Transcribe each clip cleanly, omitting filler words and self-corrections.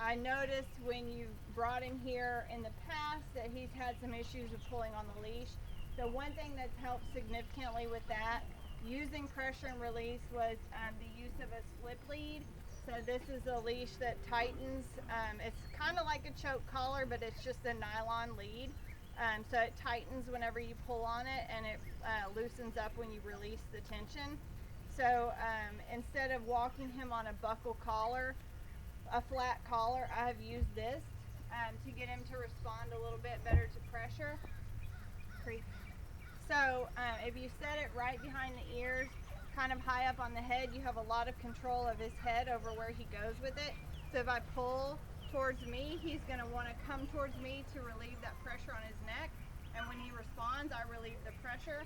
I noticed when you brought him here in the past that he's had some issues with pulling on the leash. So one thing that's helped significantly with that, using pressure and release, was the use of a slip lead. So this is a leash that tightens. It's kind of like a choke collar, but it's just a nylon lead. So it tightens whenever you pull on it, and it loosens up when you release the tension. So instead of walking him on a buckle collar, a flat collar, I have used this to get him to respond a little bit better to pressure. So if you set it right behind the ears, kind of high up on the head, you have a lot of control of his head over where he goes with it. So if I pull towards me, he's going to want to come towards me to relieve that pressure on his neck. And when he responds, I relieve the pressure.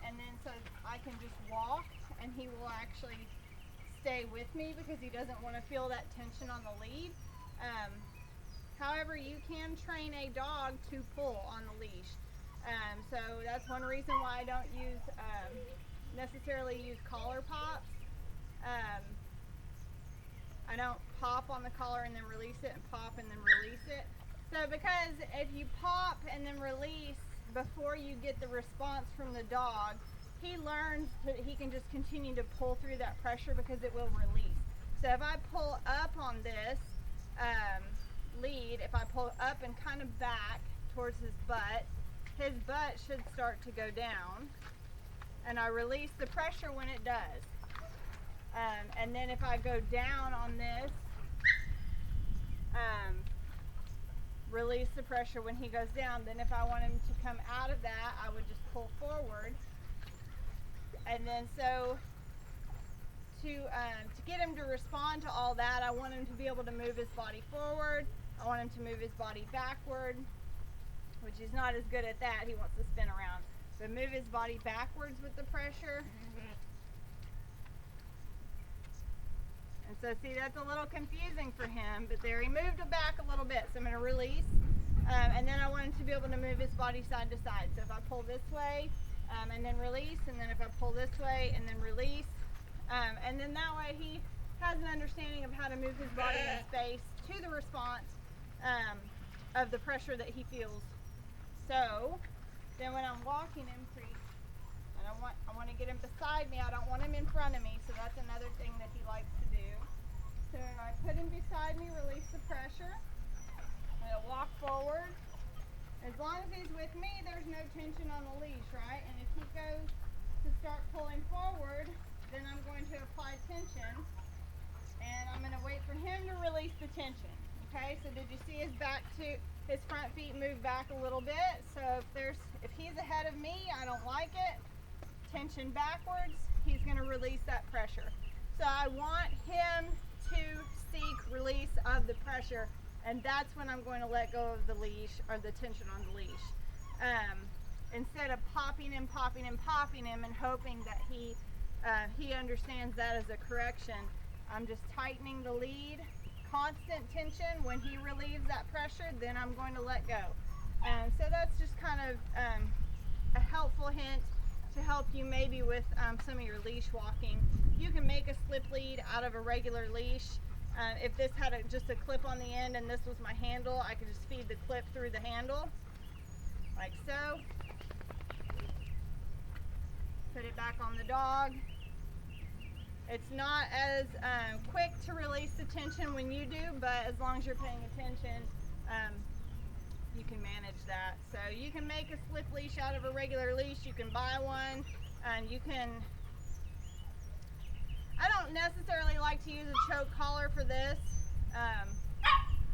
And then so I can just walk, and he will actually stay with me because he doesn't want to feel that tension on the lead. However, you can train a dog to pull on the leash. So that's one reason why I don't use necessarily use collar pops. I don't pop on the collar and then release it, and pop and then release it. So because if you pop and then release before you get the response from the dog, he learns that he can just continue to pull through that pressure because it will release. So if I pull up on this lead, if I pull up and kind of back towards his butt should start to go down, and I release the pressure when it does. And then if I go down on this, release the pressure when he goes down. Then if I want him to come out of that, I would just pull forward. And then so to get him to respond to all that, I want him to be able to move his body forward. I want him to move his body backward, which he's not as good at that. He wants to spin around. But move his body backwards with the pressure. And so see, that's a little confusing for him, but there he moved it back a little bit. So I'm going to release, and then I want him to be able to move his body side to side. So if I pull this way, and then release, and then if I pull this way and then release, and then that way he has an understanding of how to move his body in space to the response of the pressure that he feels. So then when I'm walking him, and I want to get him beside me, I don't want him in front of me, so that's another thing that he likes to do. So I put him beside me, release the pressure, and I'll walk forward. As long as he's with me, there's no tension on the leash, right? And if he goes to start pulling forward, then I'm going to apply tension, and I'm going to wait for him to release the tension. Okay, so did you see his front feet move back a little bit? So if he's ahead of me, I don't like it. Tension backwards, he's going to release that pressure. So I want him to seek release of the pressure, and that's when I'm going to let go of the leash, or the tension on the leash. Instead of popping him and hoping that he understands that as a correction, I'm just tightening the lead, constant tension. When he relieves that pressure, then I'm going to let go. So that's just kind of a helpful hint to help you maybe with some of your leash walking. You can make a slip lead out of a regular leash. If this had just a clip on the end and this was my handle, I could just feed the clip through the handle, like so. Put it back on the dog. It's not as quick to release the tension when you do, but as long as you're paying attention, you can manage that. So you can make a slip leash out of a regular leash. You can buy one, and you can, I don't necessarily like to use a choke collar for this.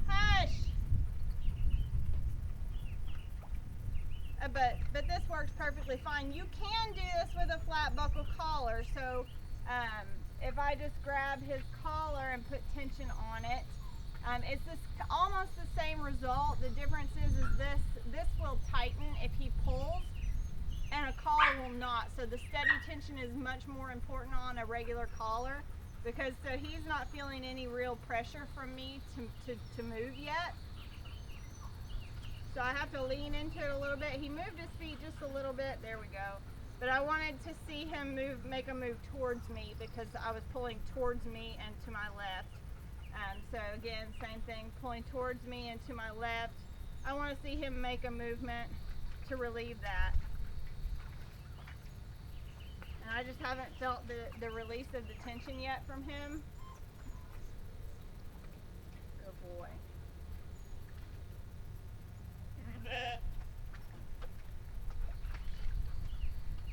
Hush! But this works perfectly fine. You can do this with a flat buckle collar. So if I just grab his collar and put tension on it, it's almost the same result. The difference is this will tighten if he pulls, and a collar will not. So the steady tension is much more important on a regular collar, because so he's not feeling any real pressure from me to move yet. So I have to lean into it a little bit. He moved his feet just a little bit. There we go. But I wanted to see him make a move towards me, because I was pulling towards me and to my left. So again, same thing, pulling towards me and to my left. I want to see him make a movement to relieve that. And I just haven't felt the release of the tension yet from him. Good boy.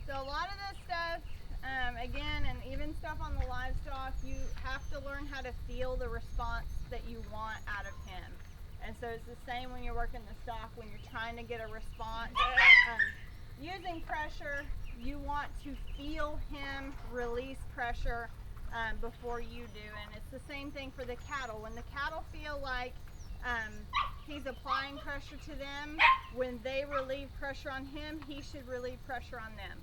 So a lot of this stuff, again, and even stuff on the livestock, you have to learn how to feel the response that you want out of him. And so it's the same when you're working the stock, when you're trying to get a response. Using pressure, you want to feel him release pressure before you do. And it's the same thing for the cattle. When the cattle feel like he's applying pressure to them, when they relieve pressure on him, he should relieve pressure on them.